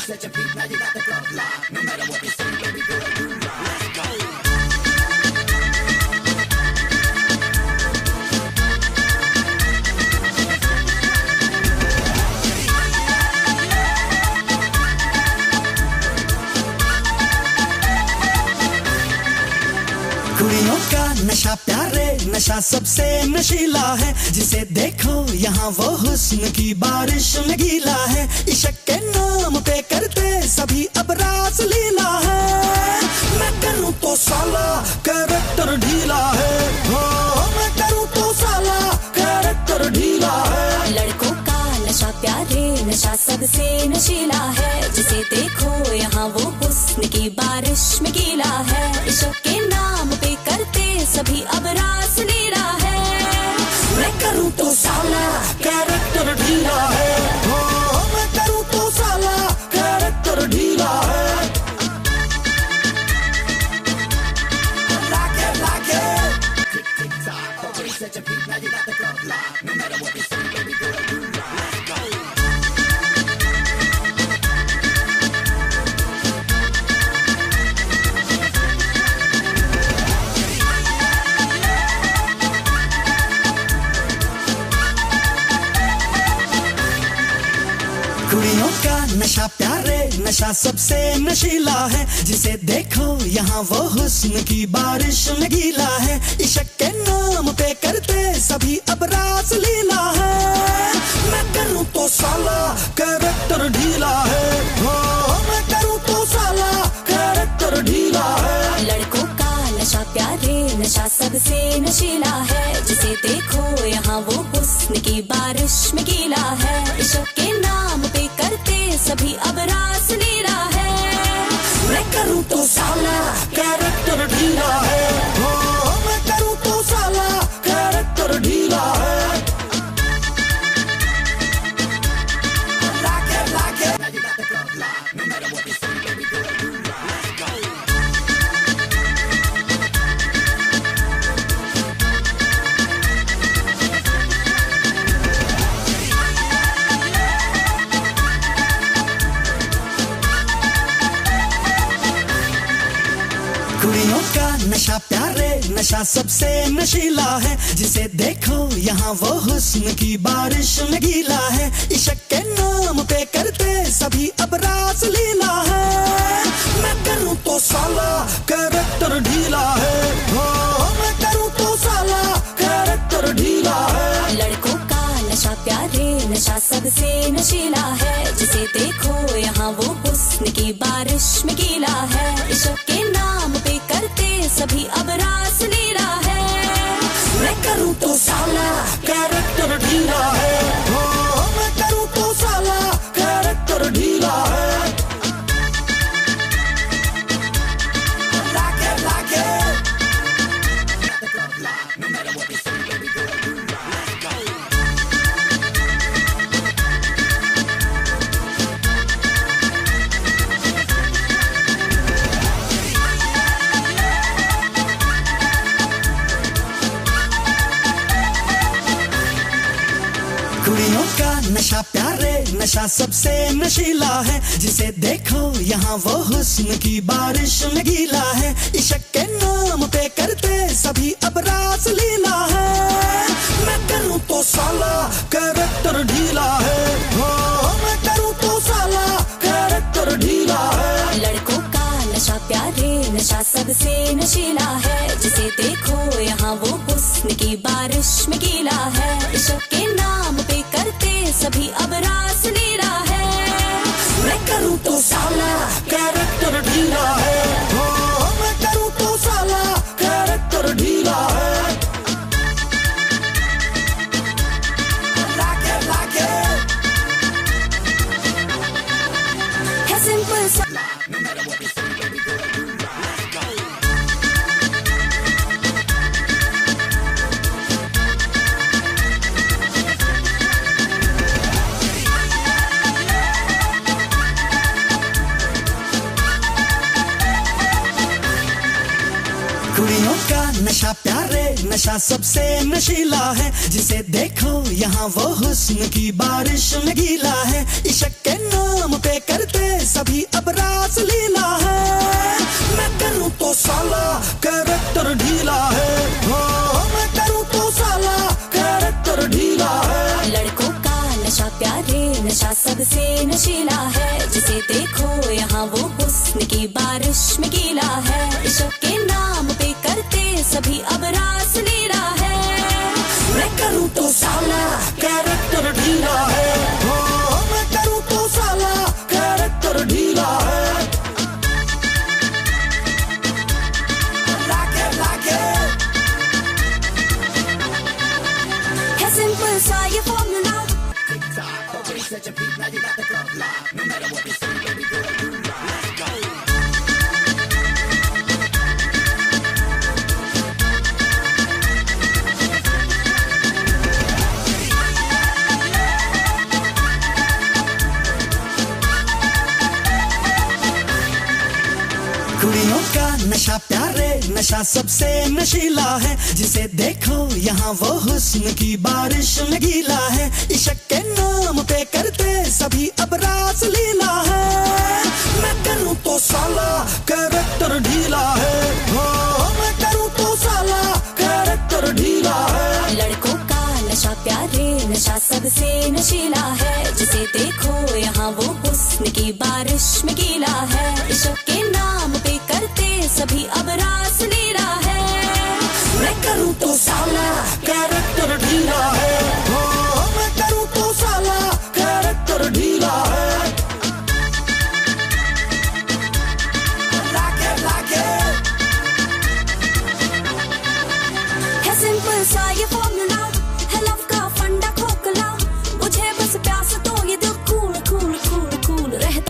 set your feet, now you got the club locked. No matter what they say, baby girl, you rock. Let's go. कुड़ियों का नशा प्यारे नशा सबसे नशीला है, जिसे देखो यहाँ वो हुस्न की बारिश में गीला है। इश्क के नाम पे करते सभी अब रास लीला है। मैं करूँ तो साला कैरेक्टर ढीला है, हो मैं करूँ तो साला कैरेक्टर ढीला है। लड़कों का नशा प्यारे नशा सबसे नशीला है, जिसे देखो यहाँ वो हुस्न की बारिश में गीला है। इश्क के नाम पे करते सभी अब रास लीला है। मैं करूँ तो साला कैरेक्टर ढीला है, हो मैं करूँ तो साला कैरेक्टर ढीला है। Like it. Tick, tick, tock. Okay, set your feet, now you got the club locked. No matter what they say, baby girl, you rock. Let's go. कुड़ियों का नशा प्यारे नशा सबसे नशीला है, जिसे देखो यहाँ वो हुस्न की बारिश में गीला है। इश्क के नाम पे करते सभी अब रास लीला है। मैं करूँ तो साला कैरेक्टर ढीला है, हो मैं करूँ तो साला कैरेक्टर ढीला है। लड़कों का नशा प्यारे नशा सबसे नशीला है, जिसे देखो यहाँ वो हुस्न की बारिश में गीला है। इश्क के नाम पे करते सभी अब रास लीला है। मैं करूँ तो साला कैरेक्टर ढीला है, हो मैं करूँ तो साला कैरेक्टर ढीला है। Like it. Now you got the club locked. No matter what they say, baby girl, you rock. Let's go. कुड़ियों का नशा प्यारे नशा सबसे नशीला है, जिसे देखो यहाँ वो हुस्न की बारिश में गीला है। इश्क के नाम पे करते सभी अब रास लीला है। मैं करूँ तो साला कैरेक्टर ढीला है, हो मैं करूँ तो साला कैरेक्टर ढीला है। लड़कों का नशा प्यारे नशा सबसे नशीला है, जिसे देखो यहाँ वो हुस्न की बारिश में गीला है। इश्क के नाम पे करते सभी अब रास लीला है। मैं करूँ तो साला कैरेक्टर ढीला है, हो मैं करूँ तो साला कैरेक्टर ढीला है। Like it. Got the club locked. No matter what they say, baby girl, you rock. Let's go. कुड़ियों का नशा प्यारे नशा सबसे नशीला है, जिसे देखो यहाँ वो हुस्न की बारिश में गीला है। इश्क के नाम पे करते सभी अब रास लीला है। मैं करूँ तो साला कैरेक्टर ढीला है, हो मैं करूँ तो साला कैरेक्टर ढीला है। लड़कों का नशा प्यारे नशा सबसे नशीला है, जिसे देखो यहाँ वो हुस्न की बारिश में गीला है। इश्क के नाम पे करते सभी अब रास लीला है। मैं करूँ तो साला कैरेक्टर ढीला है, हो मैं करूँ तो साला कैरेक्टर ढीला है। Like it. है सिंपल सा No matter what they say, baby girl, you rock. Let's go. नशा सबसे नशीला है, जिसे देखो यहाँ वो हुस्न की बारिश में गीला है। इश्क के नाम पे करते सभी अब रास लीला है। मैं करूँ तो साला कैरेक्टर ढीला है, मैं करूँ तो साला कैरेक्टर ढीला है। लड़कों का नशा प्यारे नशा सबसे नशीला है, जिसे देखो यहाँ वो हुस्न की बारिश में गीला है। इश्क के नाम पे करते सभी अब रास लीला है। मैं करूँ तो साला कैरेक्टर ढीला है, मैं करूँ तो साला कैरेक्टर ढीला है। है सिंपल सा ये formula, TikTok, okay, such a peak, now you got the club locked. No matter what they say, baby girl, you rock. Let's go. कुड़ियों का नशा प्यारे नशा सबसे नशीला है, जिसे देखो यहाँ वो हुस्न की बारिश में गीला है। इश्क के नाम पे करते सभी अब रास लीला है। मैं करूँ तो साला कैरेक्टर ढीला है, मैं करूँ तो साला कैरेक्टर ढीला है। लड़कों का नशा प्यारे नशा सबसे नशीला है, जिसे देखो यहाँ वो हुस्न की बारिश में गीला है। इश्क के नाम पे करते सभी अब रास लीला है। मैं करूँ तो साला कैरेक्टर ढीला है, मैं करूँ तो साला कैरेक्टर ढीला है। है सिंपल सा ये